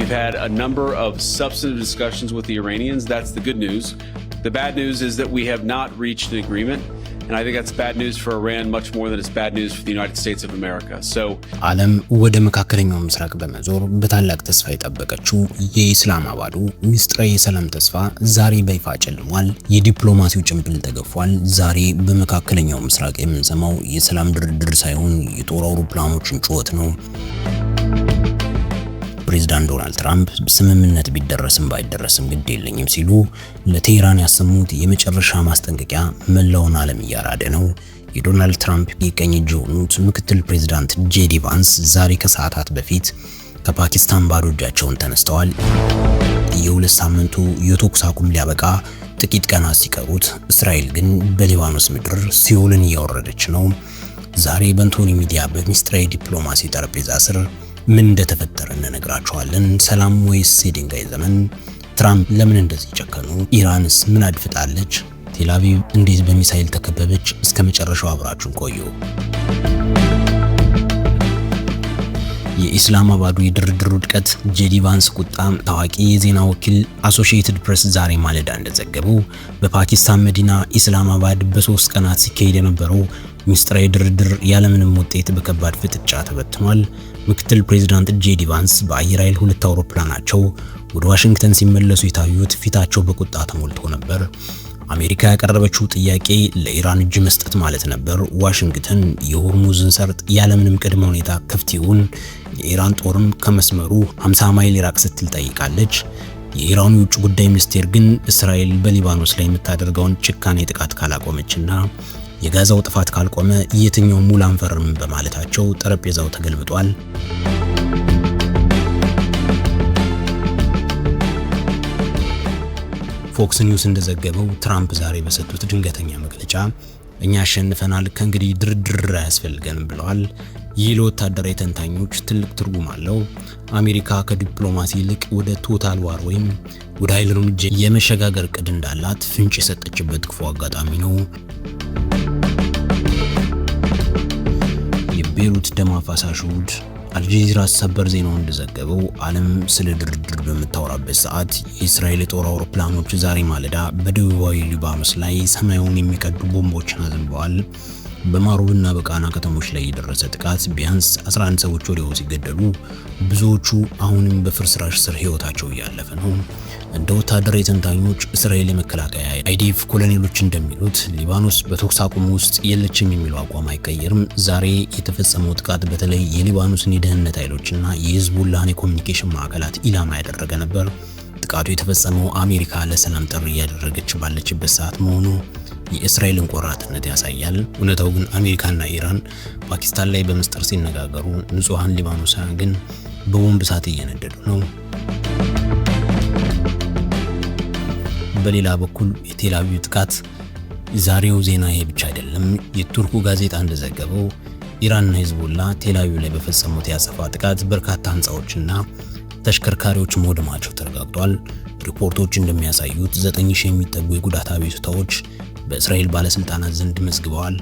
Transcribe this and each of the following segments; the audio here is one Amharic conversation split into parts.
We've had a number of substantive discussions with the Iranians. That's the good news. The bad news is that we have not reached an agreement. And I think that's bad news for Iran much more than it's bad news for the United States of America. So ዓለም ወደ መካከለኛው ምስራቅ በመዞር በታላቅ ተስፋ የጠበቀችው የኢስላማባዱ ሚስጥራዊ የሰላም ተስፋ ዛሬ በይፋ ጨልሟል። የዲፕሎማሲው ጭንብል ተገፏል። ዛሬ በመካከለኛው ምስራቅ የምንሰማው የሰላም ድርድር ሳይሆን የጦር አውሮፕላኖችን ጩኸት ነው። ፕሬዝዳንት ዶናልድ ትራምፕ ስምምነት ቢደረስም ባይደረስም ግድ የለኝም ሲሉ ለቴህራን ያሰሙት የመጨረሻ ማስጠንቀቂያ መላውን ዓለም እያራደ ነው። የዶናልድ ትራምፕ የቀኝ እጅ የሆኑት ምክትል ፕሬዝዳንት ጄዲ ቫንስ ዛሬ ከሰዓታት በፊት ከፓኪስታን ባዶ እጃቸውን ተነስተዋል። የሁለት ሳምንቱ የተኩስ አቁም ሊያበቃ ጥቂት ቀናት ሲቀሩት እስራኤል ግን በሊባኖስ ምድር ሲኦልን እያወረደች ነው። ዛሬ በአንቶኒ ሚዲያ በሚስጥራዊ ዲፕሎማሲ ጠረጴዛ ስር ምን እንደተፈጠረ እንነግራችኋለን። ሰላም ወይስ የድንጋይ ዘመን? ትራምፕ ለምን እንደዚህ ጨከኑ? ኢራንስ ምን አድፍጣለች? ቴል አቪቭ እንዴት በሚሳኤል ተከበበች? እስከ መጨረሻው አብራችሁን ቆዩ። የኢስላማባዱ የድርድር ውድቀት፣ ጄዲ ቫንስ ቁጣ። ታዋቂ የዜና ወኪል አሶሺየትድ ፕሬስ ዛሬ ማለዳ እንደዘገበው በፓኪስታን መዲና ኢስላማባድ በ3 ቀናት ሲካሄድ የነበረው ሚስጥራዊ ድርድር ያለምንም ውጤት በከባድ ፍጥጫ ተበትኗል። ምክትል ፕሬዝዳንት ጄዲ ቫንስ በአየር ኃይል 2 አውሮፕላናቸው ወደ ዋሽንግተን ሲመለሱ የታዩት ፊታቸው በቁጣ ተሞልቶ ነበር። አሜሪካ ያቀረበችው ጥያቄ ለኢራን እጅ መስጠት ማለት ነበር። ዋሽንግተን የሆርሙዝን ሰርጥ ያለምንም ቅድመ ሁኔታ ክፍት ይሁን፣ የኢራን ጦርም ከመስመሩ 50 ማይል ይራቅ ስትል ጠይቃለች። የኢራኑ የውጭ ጉዳይ ሚኒስቴር ግን እስራኤል በሊባኖስ ላይ የምታደርገውን ጭካኔ ጥቃት ካላቆመችና የጋዛው ጥፋት ካልቆመ የትኛው ሙሉ አንፈርም በማለታቸው ጠረጴዛው ተገልብጧል። ፎክስ ኒውስ እንደዘገበው ትራምፕ ዛሬ በሰጡት ድንገተኛ መግለጫ እኛ አሸንፈናል፣ ከእንግዲህ ድርድር አያስፈልገንም ብለዋል። ይህ ለወታደራዊ ተንታኞች ትልቅ ትርጉም አለው። አሜሪካ ከዲፕሎማሲ ይልቅ ወደ ቶታል ዋር ወይም ወደ ኃይል እርምጃ የመሸጋገር ዕቅድ እንዳላት ፍንጭ የሰጠችበት ክፉ አጋጣሚ ነው። የቤሩት ደም አፋሳሽ ውድ አልጀዚራ ሰበር ዜናውን እንደዘገበው ዓለም ስለ ድርድር በምታወራበት ሰዓት የእስራኤል የጦር አውሮፕላኖች ዛሬ ማለዳ በደቡባዊ ሊባኖስ ላይ ሰማዩን የሚቀዱ ቦምቦችን አዝንበዋል። በማሩብና በቃና ከተሞች ላይ የደረሰ ጥቃት ቢያንስ 11 ሰዎች ወዲያው ሲገደሉ ብዙዎቹ አሁንም በፍርስራሽ ስር ህይወታቸው እያለፈ ነው። እንደ ወታደራዊ ተንታኞች እስራኤል የመከላከያ አይዲኤፍ ኮሎኔሎች እንደሚሉት ሊባኖስ በተኩስ አቁም ውስጥ የለችም የሚለው አቋም አይቀየርም። ዛሬ የተፈጸመው ጥቃት በተለይ የሊባኖስን የደህንነት ኃይሎችና የሂዝቡላህን የኮሚኒኬሽን ማዕከላት ኢላማ ያደረገ ነበር። ጥቃቱ የተፈጸመው አሜሪካ ለሰላም ጥሪ እያደረገች ባለችበት ሰዓት መሆኑ የእስራኤልን ቆራጥነት ያሳያል። እውነታው ግን አሜሪካና ኢራን ፓኪስታን ላይ በመስጠር ሲነጋገሩ፣ ንጹሃን ሊባኖሳውያን ግን በቦምብ እሳት እየነደዱ ነው። በሌላ በኩል የቴል አቪቭ ጥቃት ዛሬው ዜና ይሄ ብቻ አይደለም። የቱርኩ ጋዜጣ እንደዘገበው ኢራንና ሂዝቡላ ቴል አቪቭ ላይ በፈጸሙት ያጸፋ ጥቃት በርካታ ህንፃዎችና ተሽከርካሪዎች መውደማቸው ተረጋግጧል። ሪፖርቶች እንደሚያሳዩት 9000 የሚጠጉ የጉዳት አቤቱታዎች በእስራኤል ባለስልጣናት ዘንድ መዝግበዋል።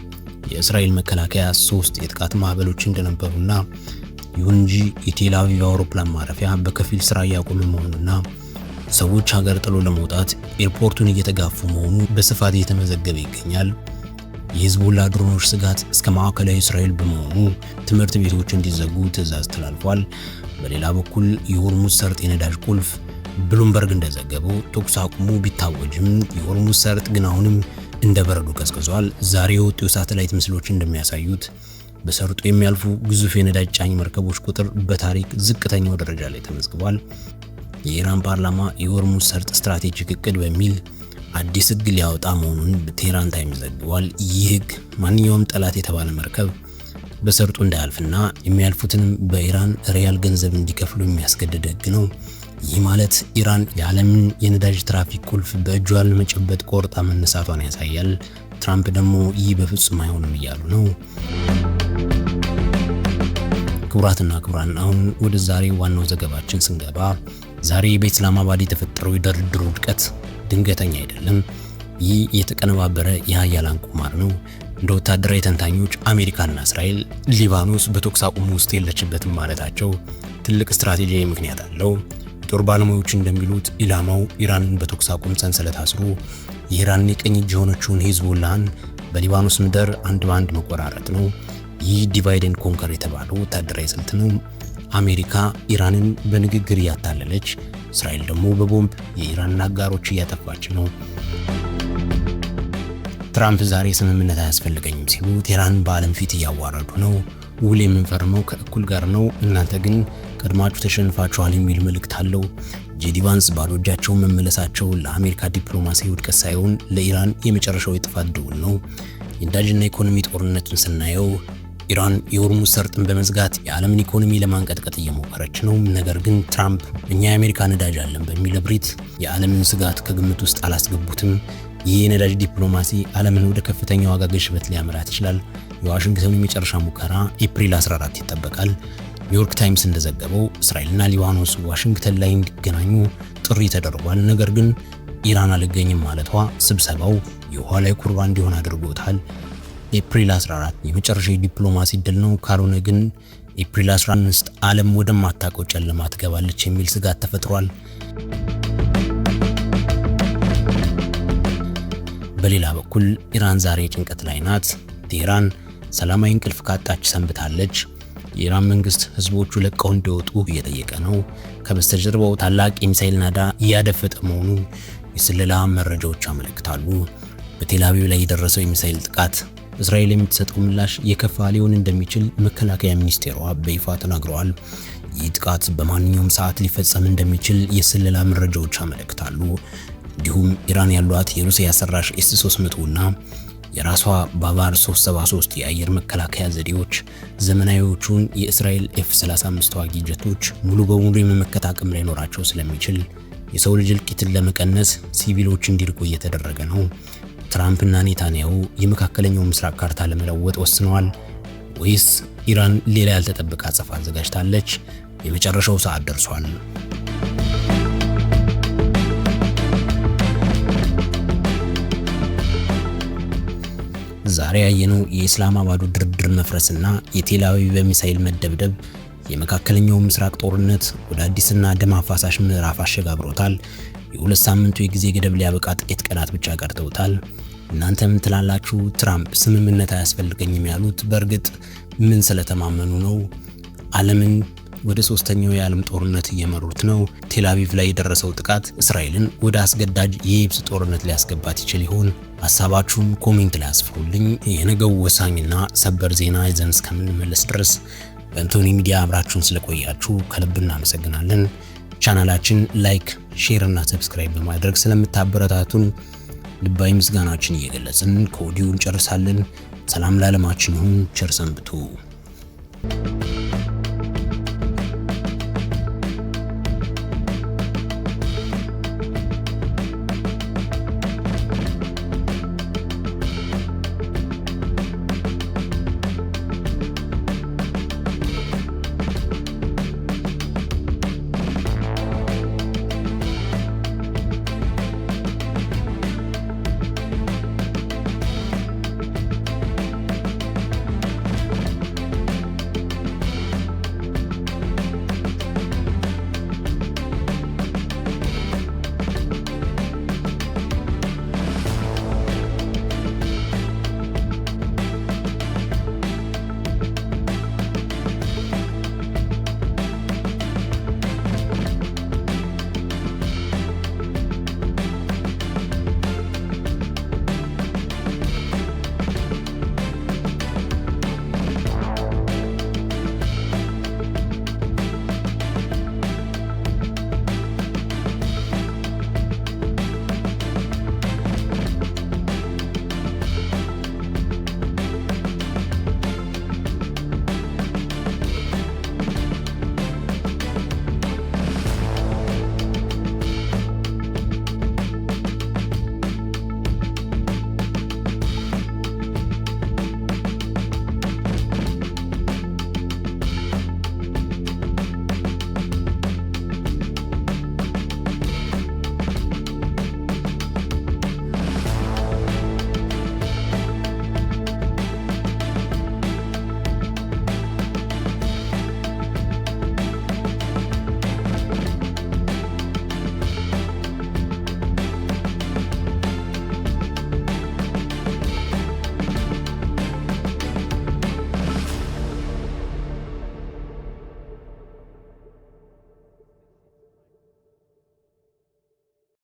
የእስራኤል መከላከያ 3 የጥቃት ማዕበሎች እንደነበሩና ይሁን እንጂ የቴል አቪቭ አውሮፕላን ማረፊያ በከፊል ስራ እያቆመ መሆኑና ሰዎች ሀገር ጥሎ ለመውጣት ኤርፖርቱን እየተጋፉ መሆኑ በስፋት እየተመዘገበ ይገኛል። የሂዝቡላ ድሮኖች ስጋት እስከ ማዕከላዊ እስራኤል በመሆኑ ትምህርት ቤቶች እንዲዘጉ ትዕዛዝ ተላልፏል። በሌላ በኩል የሆርሙዝ ሰርጥ የነዳጅ ቁልፍ ብሉምበርግ እንደዘገበው ተኩስ አቁሙ ቢታወጅም የሆርሙዝ ሰርጥ ግን አሁንም እንደ በረዶ ቀዝቅዟል። ዛሬ የወጡ የሳተላይት ምስሎች እንደሚያሳዩት በሰርጡ የሚያልፉ ግዙፍ የነዳጅ ጫኝ መርከቦች ቁጥር በታሪክ ዝቅተኛው ደረጃ ላይ ተመዝግቧል። የኢራን ፓርላማ የሆርሙዝ ሰርጥ ስትራቴጂክ እቅድ በሚል አዲስ ህግ ሊያወጣ መሆኑን በቴህራን ታይምስ ዘግቧል። ይህ ህግ ማንኛውም ጠላት የተባለ መርከብ በሰርጡ እንዳያልፍና የሚያልፉትንም በኢራን ሪያል ገንዘብ እንዲከፍሉ የሚያስገድድ ህግ ነው። ይህ ማለት ኢራን የዓለምን የነዳጅ ትራፊክ ቁልፍ በእጇ ለመጨበጥ ቆርጣ መነሳቷን ያሳያል። ትራምፕ ደግሞ ይህ በፍጹም አይሆንም እያሉ ነው። ክቡራትና ክቡራን፣ አሁን ወደ ዛሬ ዋናው ዘገባችን ስንገባ ዛሬ በኢስላማባድ የተፈጠረው የድርድር ውድቀት ድንገተኛ አይደለም። ይህ የተቀነባበረ የሀያላን ቁማር ነው። እንደ ወታደራዊ ተንታኞች አሜሪካና እስራኤል ሊባኖስ በተኩስ አቁም ውስጥ የለችበትም ማለታቸው ትልቅ ስትራቴጂያዊ ምክንያት አለው። የጦር ባለሙያዎች እንደሚሉት ኢላማው ኢራንን በተኩስ አቁም ሰንሰለት አስሮ የኢራን የቀኝ እጅ የሆነችውን ሂዝቦላህን በሊባኖስ ምድር አንድ ባንድ መቆራረጥ ነው። ይህ ዲቫይድ ኤንድ ኮንከር የተባለው ወታደራዊ ስልት ነው። አሜሪካ ኢራንን በንግግር እያታለለች፣ እስራኤል ደግሞ በቦምብ የኢራንን አጋሮች እያጠፋች ነው። ትራምፕ ዛሬ ስምምነት አያስፈልገኝም ሲሉ ቴህራንን በዓለም ፊት እያዋረዱ ነው። ውል የምንፈርመው ከእኩል ጋር ነው፣ እናንተ ግን ቀድማችሁ ተሸንፋችኋል የሚል መልእክት አለው። ጄዲ ቫንስ ባዶ እጃቸውን መመለሳቸው ለአሜሪካ ዲፕሎማሲ ውድቀት ሳይሆን ለኢራን የመጨረሻው የጥፋት ደውል ነው። የነዳጅና ኢኮኖሚ ጦርነትን ስናየው ኢራን የሆርሙዝ ሰርጥን በመዝጋት የዓለምን ኢኮኖሚ ለማንቀጥቀጥ እየሞከረች ነው። ነገር ግን ትራምፕ እኛ የአሜሪካ ነዳጅ አለን በሚል እብሪት የዓለምን ስጋት ከግምት ውስጥ አላስገቡትም። ይህ የነዳጅ ዲፕሎማሲ ዓለምን ወደ ከፍተኛ ዋጋ ግሽበት ሊያመራት ይችላል። የዋሽንግተኑ የመጨረሻ ሙከራ ኤፕሪል 14 ይጠበቃል። ኒውዮርክ ታይምስ እንደዘገበው እስራኤልና ሊባኖስ ዋሽንግተን ላይ እንዲገናኙ ጥሪ ተደርጓል። ነገር ግን ኢራን አልገኝም ማለቷ ስብሰባው የውሃ ላይ ኩርባ እንዲሆን አድርጎታል። ኤፕሪል 14 የመጨረሻ ዲፕሎማሲ ድል ነው። ካልሆነ ግን ኤፕሪል 15 ዓለም ወደማታውቀው ጨለማ ትገባለች የሚል ስጋት ተፈጥሯል። በሌላ በኩል ኢራን ዛሬ ጭንቀት ላይ ናት። ቴህራን ሰላማዊ እንቅልፍ ካጣች ሰንብታለች። የኢራን መንግስት ህዝቦቹ ለቀው እንዲወጡ እየጠየቀ ነው። ከበስተጀርባው ታላቅ የሚሳኤል ናዳ እያደፈጠ መሆኑ የስለላ መረጃዎች ያመለክታሉ። በቴል አቪቭ ላይ የደረሰው የሚሳኤል ጥቃት እስራኤል የምትሰጠው ምላሽ የከፋ ሊሆን እንደሚችል መከላከያ ሚኒስቴሯ በይፋ ተናግረዋል። ይህ ጥቃት በማንኛውም ሰዓት ሊፈጸም እንደሚችል የስለላ መረጃዎች ያመለክታሉ። እንዲሁም ኢራን ያሏት የሩሲያ ሰራሽ ኤስ-300 እና የራሷ ባቫር 373 የአየር መከላከያ ዘዴዎች ዘመናዊዎቹን የእስራኤል ኤፍ-35 ተዋጊ ጀቶች ሙሉ በሙሉ የመመከት አቅም ላይኖራቸው ስለሚችል የሰው ልጅ እልቂትን ለመቀነስ ሲቪሎች እንዲርቁ እየተደረገ ነው። ትራምፕና ኔታንያሁ የመካከለኛው ምስራቅ ካርታ ለመለወጥ ወስነዋል ወይስ ኢራን ሌላ ያልተጠበቀ አጸፋ አዘጋጅታለች? የመጨረሻው ሰዓት ደርሷል። ዛሬ ያየነው የኢስላማባዱ ድርድር መፍረስና የቴል አቪቭ በሚሳኤል መደብደብ የመካከለኛው ምስራቅ ጦርነት ወደ አዲስና ደም አፋሳሽ ምዕራፍ አሸጋግሮታል። የሁለት ሳምንቱ የጊዜ ገደብ ሊያበቃ ጥቂት ቀናት ብቻ ቀርተውታል። እናንተ ምን ትላላችሁ? ትራምፕ ስምምነት አያስፈልገኝም ያሉት በእርግጥ ምን ስለተማመኑ ነው? ዓለምን ወደ ሶስተኛው የዓለም ጦርነት እየመሩት ነው? ቴል አቪቭ ላይ የደረሰው ጥቃት እስራኤልን ወደ አስገዳጅ የየብስ ጦርነት ሊያስገባት ይችል ይሆን? ሐሳባችሁን ኮሜንት ላይ አስፍሩልኝ። የነገው ወሳኝና ሰበር ዜና ይዘን እስከምንመለስ ድረስ በእንቶኒ ሚዲያ አብራችሁን ስለቆያችሁ ከልብ እናመሰግናለን። ቻናላችን ላይክ፣ ሼር እና ሰብስክራይብ በማድረግ ስለምታበረታቱን ልባዊ ምስጋናችን እየገለጽን ከወዲሁ እንጨርሳለን። ሰላም ለዓለማችን ይሁን። ቸር ሰንብቱ።